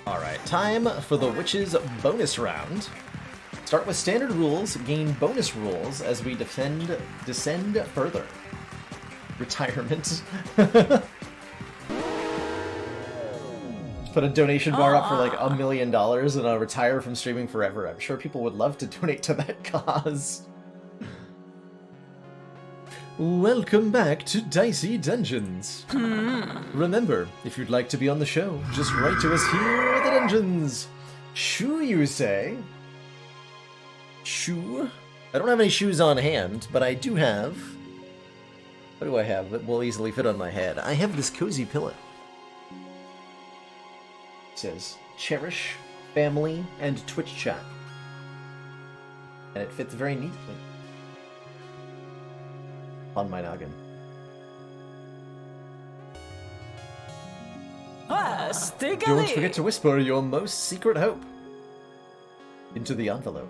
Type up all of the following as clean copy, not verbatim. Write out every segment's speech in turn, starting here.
Alright, time for the Witch's bonus round. Start with standard rules, gain bonus rules as we descend further. Retirement. Put a donation bar up for like $1 million and I'll retire from streaming forever. I'm sure people would love to donate to that cause. Welcome back to Dicey Dungeons. Remember, if you'd like to be on the show, just write to us here at the dungeons. Shoo, you say? Shoe? I don't have any shoes on hand, but I do have... What do I have that will easily fit on my head? I have this cozy pillow. It says, Cherish, Family, and Twitch Chat. And it fits very neatly on my noggin. Don't forget to whisper your most secret hope into the envelope.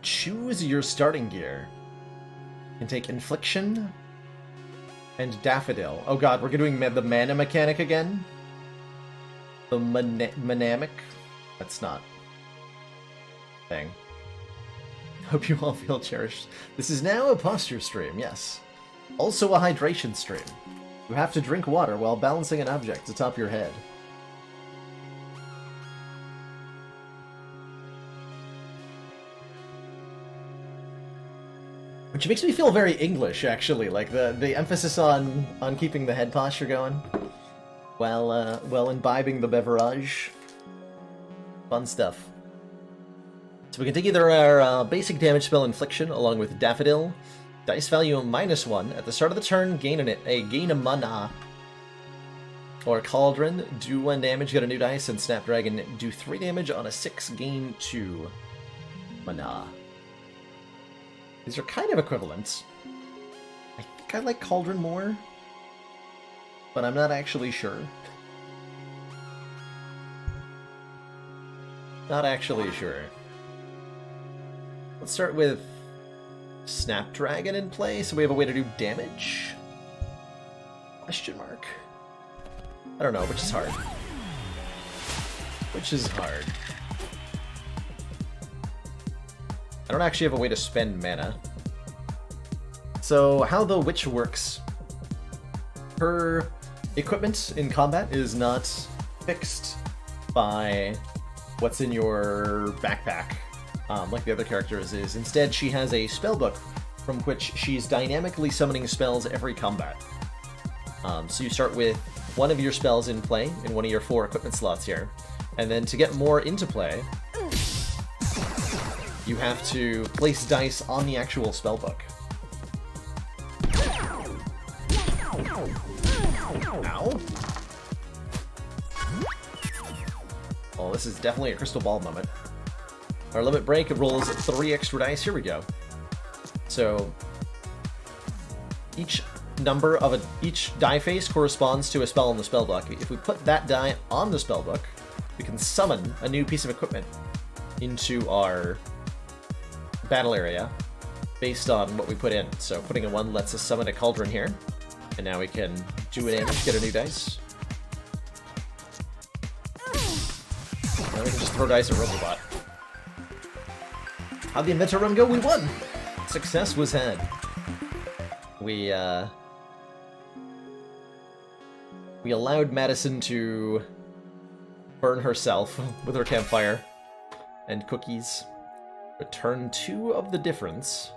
Choose your starting gear. You can take Infliction and Daffodil. Oh god, we're doing the mana mechanic again? The manamic? That's not thing. Hope you all feel cherished. This is now a posture stream, yes. Also a hydration stream. You have to drink water while balancing an object atop your head. Which makes me feel very English, actually, like the emphasis on keeping the head posture going while imbibing the beverage. Fun stuff. So we can take either our basic damage spell Infliction along with Daffodil, dice value -1. At the start of the turn, gain a mana. Or Cauldron, do 1 damage, get a new dice, and Snapdragon, do 3 damage on a 6, gain 2 mana. These are kind of equivalent. I think I like Cauldron more, but I'm not actually sure. Not actually sure. Let's start with Snapdragon in play, so we have a way to do damage? Question mark. I don't know, which is hard. Which is hard. I don't actually have a way to spend mana. So how the Witch works, her equipment in combat is not fixed by what's in your backpack, like the other characters is. Instead, she has a spellbook from which she's dynamically summoning spells every combat. So you start with one of your spells in play in one of your 4 equipment slots here, and then to get more into play, you have to place dice on the actual spellbook. Ow. Oh, this is definitely a crystal ball moment. Our limit break rolls 3 extra dice. Here we go. So each die face corresponds to a spell on the spellbook. If we put that die on the spellbook, we can summon a new piece of equipment into our battle area based on what we put in. So putting a 1 lets us summon a Cauldron here, and now we can do a damage, get a new dice. Now we can just throw dice at Robobot. How'd the Inventor run go? We won! Success was had. We allowed Madison to burn herself with her campfire and cookies. Return 2 of the difference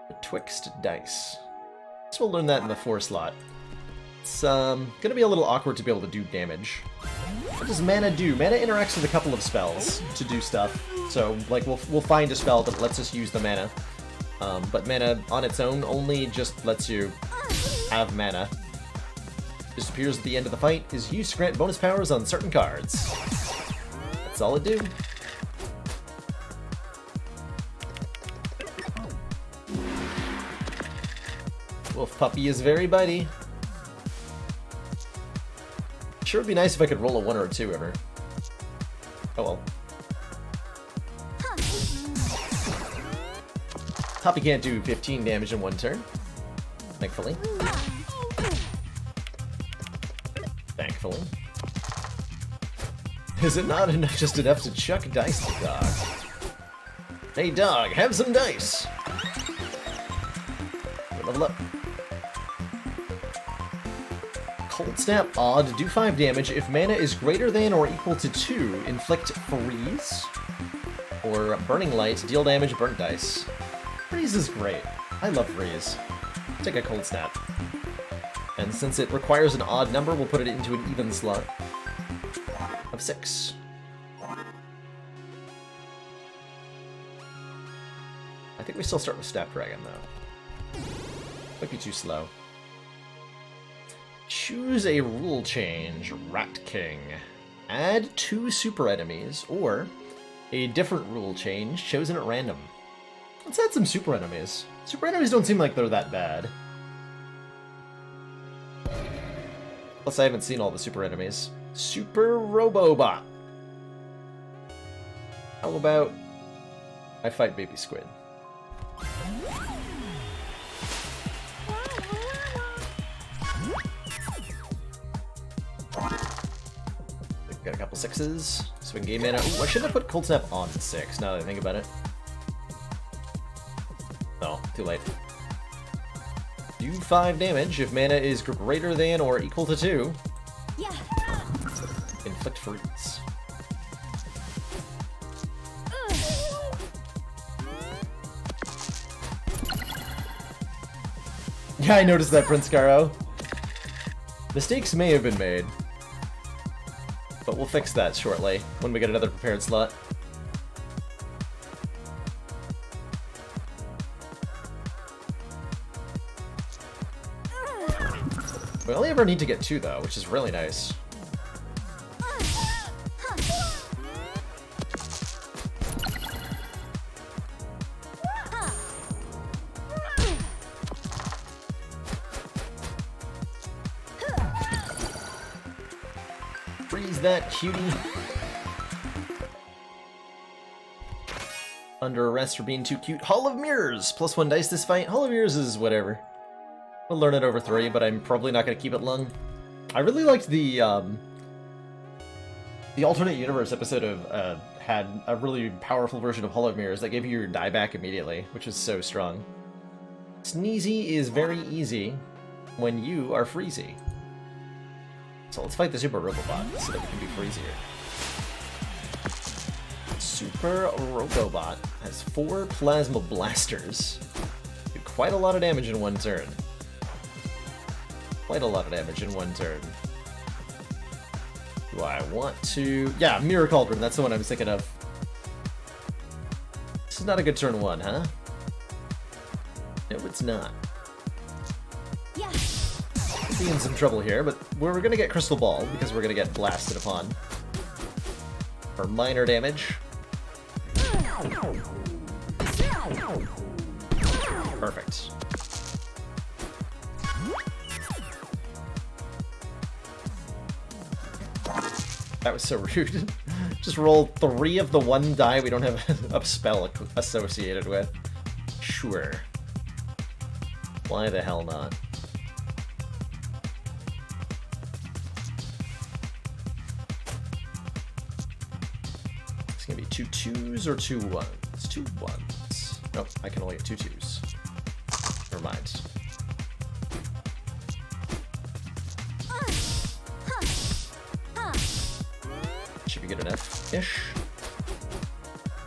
betwixt dice. So we'll learn that in the 4 slot. It's gonna be a little awkward to be able to do damage. What does mana do? Mana interacts with a couple of spells to do stuff. So, like, we'll find a spell that lets us use the mana. But mana on its own only just lets you have mana. Disappears at the end of the fight, is used to grant bonus powers on certain cards. That's all it do. Wolf Puppy is very bitey. Sure would be nice if I could roll a 1 or a 2 ever. Oh well. Puppy can't do 15 damage in 1 turn. Thankfully. Thankfully. Is it not enough, just enough to chuck dice to dog? Hey dog, have some dice! Level up. Cold Snap Odd, do 5 damage. If mana is greater than or equal to 2, inflict Freeze. Or Burning Light, deal damage, burn dice. Freeze is great. I love Freeze. Take a Cold Snap. And since it requires an odd number, we'll put it into an even slot of 6. I think we still start with Snapdragon, though. Might be too slow. Choose a rule change, Rat King. Add 2 super enemies, or a different rule change chosen at random. Let's add some super enemies. Super enemies don't seem like they're that bad. Plus, I haven't seen all the super enemies. Super Robobot. How about I fight Baby Squid? Got a couple 6s. Swing game mana. Ooh, I should have put Cold Snap on 6, now that I think about it. Oh, too late. Do 5 damage if mana is greater than or equal to 2. Yeah. Inflict Freeze. Yeah, I noticed that, Prince Caro. Mistakes may have been made. But we'll fix that shortly, when we get another prepared slot. We only ever need to get 2, though, which is really nice. Freeze that cutie. Under arrest for being too cute. Hall of Mirrors! +1 dice this fight. Hall of Mirrors is whatever. I'll learn it over 3, but I'm probably not going to keep it long. I really liked the alternate universe episode of, had a really powerful version of Hall of Mirrors that gave you your die back immediately, which is so strong. Sneezy is very easy when you are freezy. So let's fight the Super Robobot so that we can be freezier. Super Robobot has 4 Plasma Blasters. Do quite a lot of damage in one turn. Quite a lot of damage in one turn. Do I want to... Yeah, Mirror Cauldron, that's the one I was thinking of. This is not a good turn 1, huh? No, it's not. Yeah. Be in some trouble here, but we're gonna get Crystal Ball, because we're gonna get blasted upon. For minor damage. Perfect. That was so rude. Just roll 3 of the 1 die we don't have a spell associated with. Sure. Why the hell not? It's gonna be 2 2s or 2 1s? 2 1s. Nope, I can only get 2 2s. Never mind. Should be good enough-ish.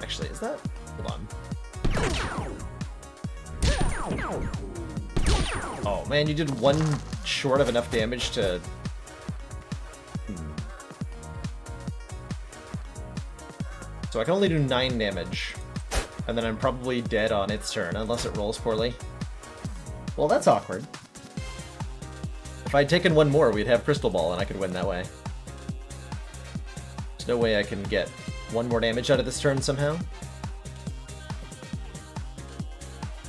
Actually, is that? Hold on. Oh man, you did 1 short of enough damage to... So I can only do 9 damage. And then I'm probably dead on its turn, unless it rolls poorly. Well, that's awkward. If I'd taken 1 more, we'd have Crystal Ball, and I could win that way. There's no way I can get 1 more damage out of this turn somehow. I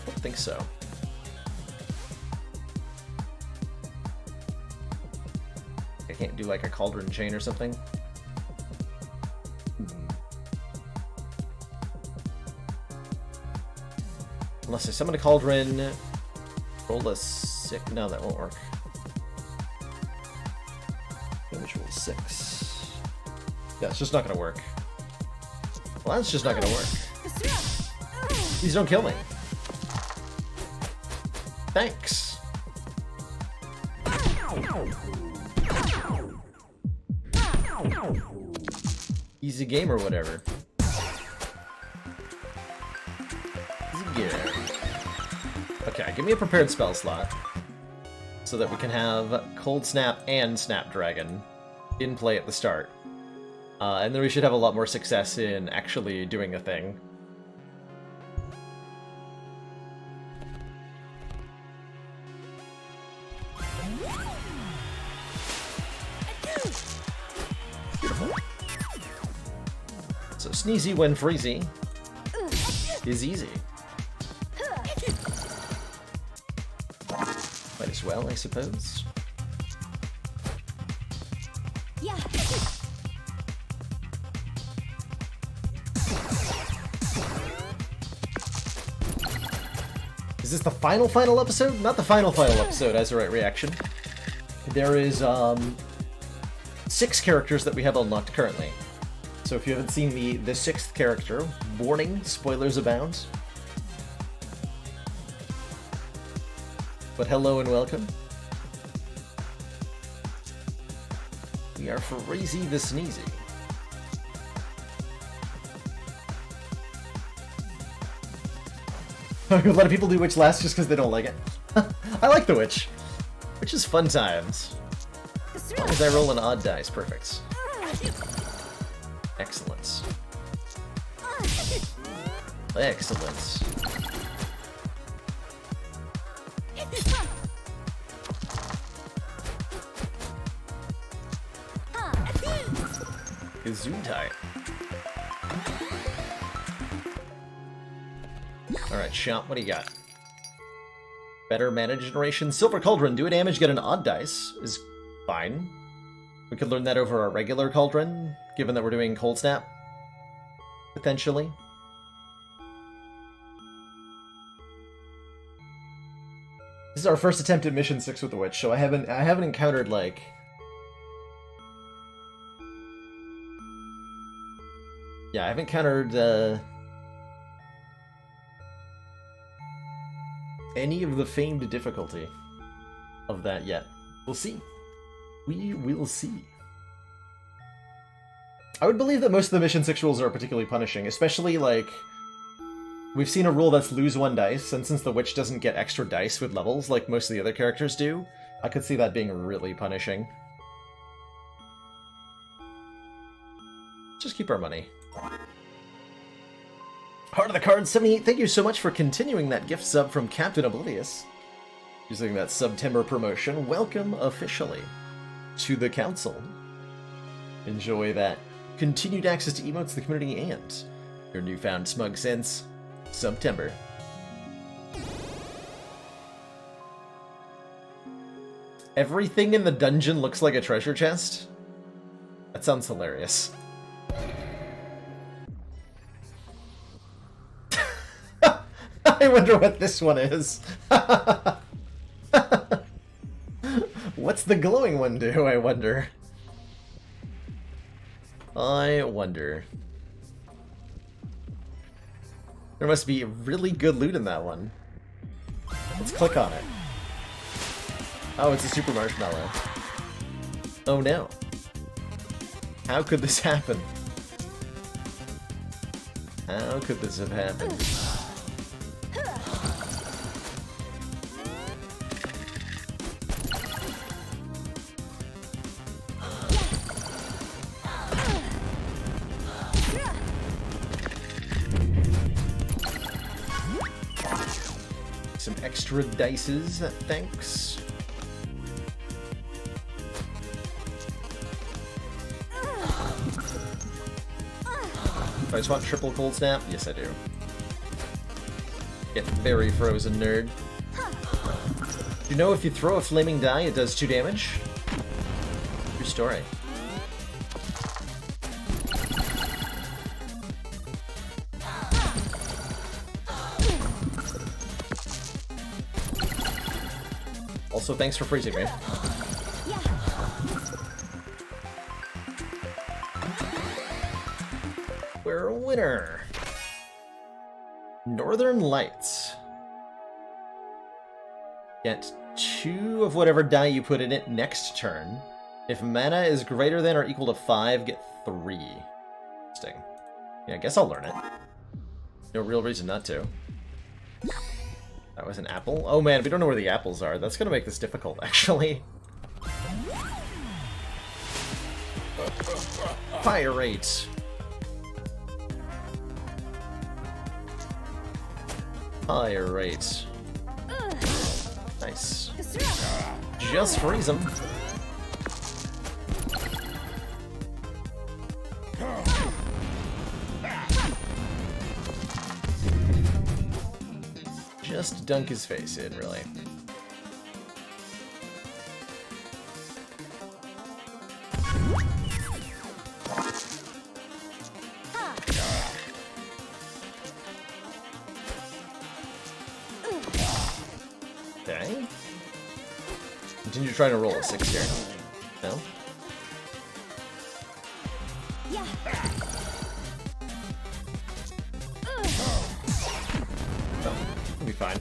don't think so. I can't do like a Cauldron Chain or something. Unless I summon a Cauldron, roll a 6. No, that won't work. Damage roll 6. Yeah, it's just not gonna work. Well, that's just not gonna work. Please don't kill me. Thanks. Easy game or whatever. Easy game. Okay, give me a prepared spell slot so that we can have Cold Snap and Snapdragon in play at the start. And then we should have a lot more success in actually doing a thing. Beautiful. So sneezy when freezy is easy. Might as well, I suppose. Yeah. Is this the final episode? Not the final episode, as the right reaction. There is 6 characters that we have unlocked currently. So if you haven't seen the 6th character, warning, spoilers abound. But hello and welcome. We are Freezy the Sneezy. A lot of people do Witch last just because they don't like it. I like the Witch. Witch is fun times. As long as I roll an odd dice, perfect. Excellent. Excellent. Gesundheit. Alright, Shop, what do you got? Better mana generation. Silver Cauldron, do a damage, get an odd dice, is fine. We could learn that over our regular Cauldron, given that we're doing Cold Snap. Potentially. This is our first attempt at Mission 6 with the Witch, so I haven't encountered, like... Yeah, I haven't encountered, any of the famed difficulty of that yet. We'll see. We will see. I would believe that most of the Mission 6 rules are particularly punishing, especially, like... We've seen a rule that's lose 1 dice, and since the Witch doesn't get extra dice with levels like most of the other characters do, I could see that being really punishing. Just keep our money. Heart of the Card 78, thank you so much for continuing that gift sub from Captain Oblivious. Using that September promotion, welcome officially to the Council. Enjoy that continued access to emotes, the community, and your newfound smug sense. September. Everything in the dungeon looks like a treasure chest? That sounds hilarious. I wonder what this one is. What's the glowing one do, I wonder? I wonder. There must be really good loot in that one. Let's click on it. Oh, it's a super marshmallow. Oh no. How could this happen? How could this have happened? Some extra dices, thanks. Do I just want triple Cold Snap? Yes, I do. Get very frozen, nerd. Do you know if you throw a flaming die, it does 2 damage? True story. Also, thanks for freezing me. we're a winner. Northern Lights. Get 2 of whatever die you put in it next turn. If mana is greater than or equal to 5, get 3. Interesting. Yeah, I guess I'll learn it. No real reason not to. That was an apple? Oh man, we don't know where the apples are. That's gonna make this difficult, actually. Fire rate. Fire rate. Nice. Just freeze them. Just dunk his face in, really. Okay. Continue trying to roll a 6 here. No? Yeah. Oh, it'll be fine.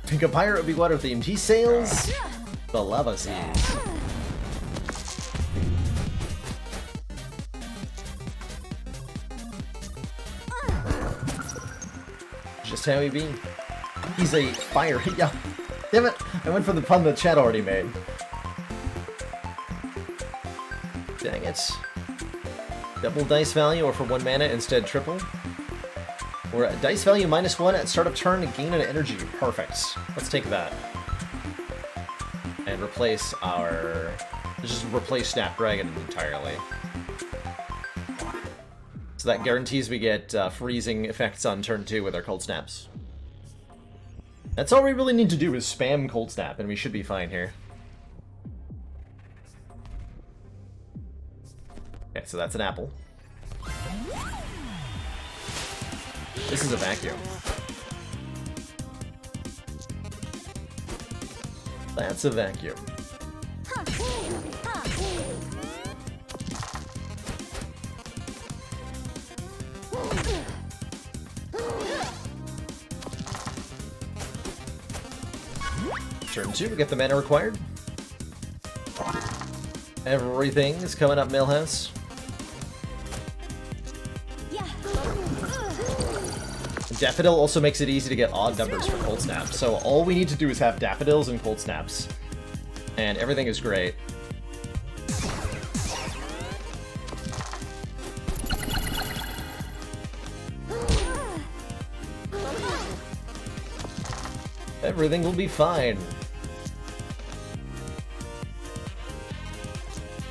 Think a pirate would be water themed. He sails the lava seas. Just how he be. He's a fire. Yeah. Damn it! I went for the pun the chat already made. Dang it. Double dice value, or for 1 mana instead triple. Or a dice value -1 at start of turn to gain an energy. Perfect. Let's take that. And replace our... Just replace Snapdragon entirely. So that guarantees we get freezing effects on turn 2 with our Cold Snaps. That's all we really need to do is spam Cold Snap, and we should be fine here. Okay, so that's an apple. This is a vacuum. That's a vacuum. Turn 2, we get the mana required. Everything is coming up Millhouse. Daffodil also makes it easy to get odd numbers for Cold Snap, so all we need to do is have Daffodils and Cold Snaps. And everything is great. Everything will be fine.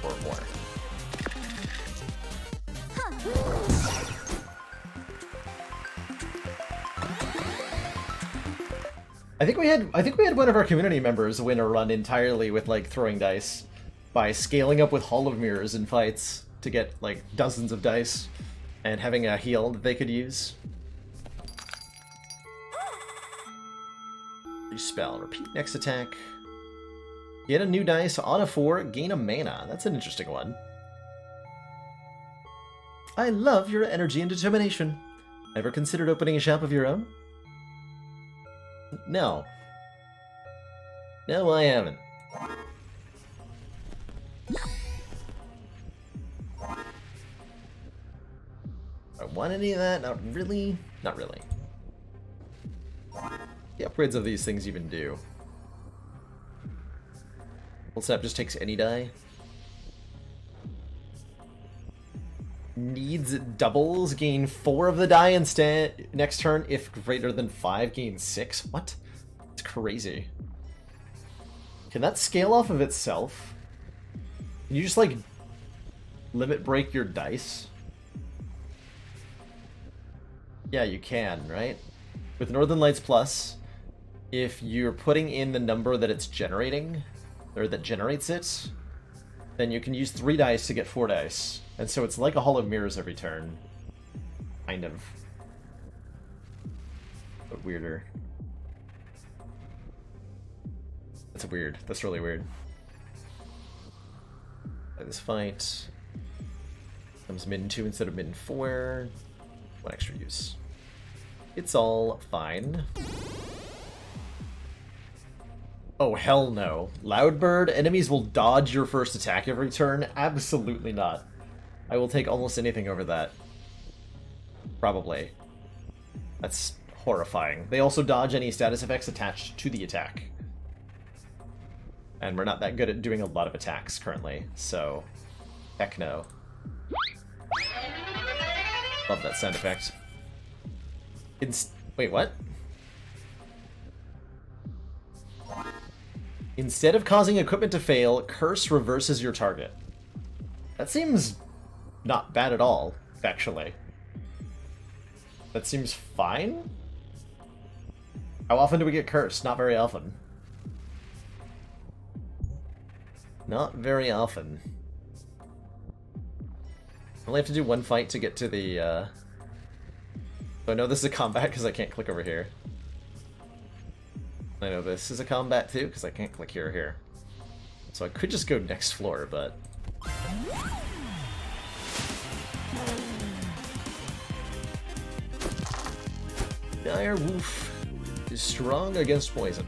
Or more. I think we had one of our community members win a run entirely with like throwing dice by scaling up with Hall of Mirrors in fights to get like dozens of dice and having a heal that they could use. Spell. Repeat next attack. Get a new dice on a 4, gain a mana. That's an interesting one. I love your energy and determination. Ever considered opening a shop of your own? No. No, I haven't. I want any of that? Not really. Not really. The upgrades of these things even do. Cold Snap just takes any die. Needs doubles, gain 4 of the die instead next turn. If greater than 5, gain 6. What? It's crazy. Can that scale off of itself? Can you just like limit break your dice? Yeah, you can, right? With Northern Lights Plus, if you're putting in the number that it's generating, or that generates it, then you can use 3 dice to get 4 dice. And so it's like a Hall of Mirrors every turn. Kind of. But weirder. That's weird. That's really weird. Play this fight. Comes min 2 instead of min 4. 1 extra use. It's all fine. Oh, hell no. Loudbird, enemies will dodge your first attack every turn? Absolutely not. I will take almost anything over that. Probably. That's horrifying. They also dodge any status effects attached to the attack. And we're not that good at doing a lot of attacks currently, so heck no. Love that sound effect. Wait, what? Instead of causing equipment to fail, Curse reverses your target. That seems not bad at all, actually. That seems fine? How often do we get Cursed? Not very often. Not very often. I only have to do one fight to get to the, So I know this is a combat because I can't click over here. I know this is a combat too, because I can't click here or here. So I could just go next floor, but... Dire Wolf is strong against poison.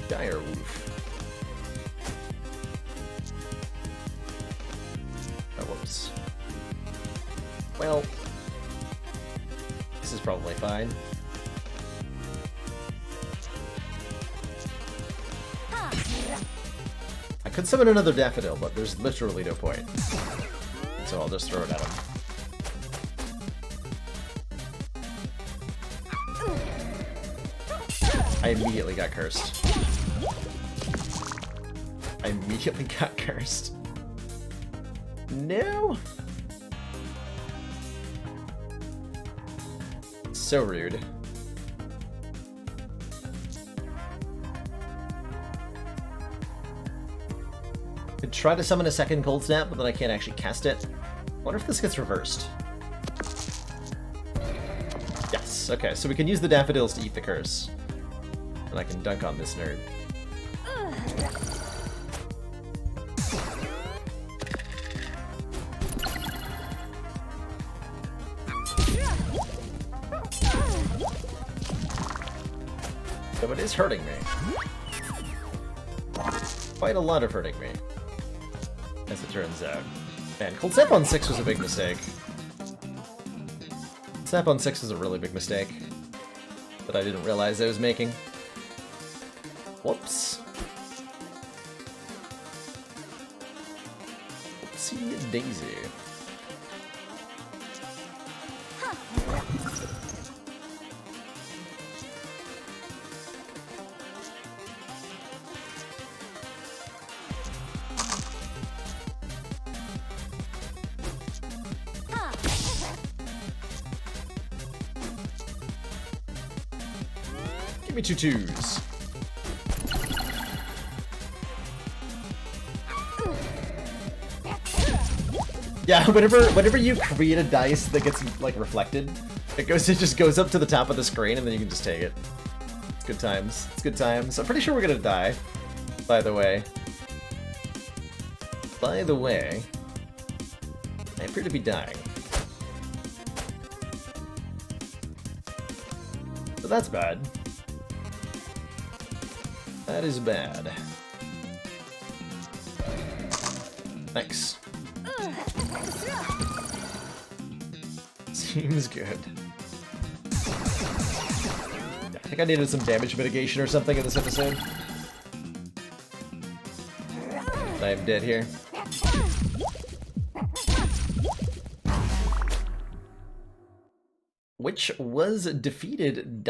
Dire Wolf. Oh, whoops. Well, this is probably fine. I could summon another Daffodil, but there's literally no point. So I'll just throw it at him. I immediately got cursed. I immediately got cursed. No! So rude. Could try to summon a second Cold Snap, but then I can't actually cast it. Wonder if this gets reversed. Yes, okay, so we can use the Daffodils to eat the curse. And I can dunk on this nerd. So it is hurting me. Quite a lot of hurting me, as it turns out. Man, Cold Snap on 6 was a big mistake. Snap on 6 was a really big mistake that I didn't realize I was making. Whoops. Whoopsie daisy. Give me 2 2s. Yeah, whenever you create a dice that gets like reflected, it just goes up to the top of the screen and then you can just take it. It's good times. It's good times. I'm pretty sure we're gonna die. By the way. By the way, I appear to be dying. So that's bad. That is bad. Thanks. Seems good. I think I needed some damage mitigation or something in this episode. I am dead here. Which was defeated ...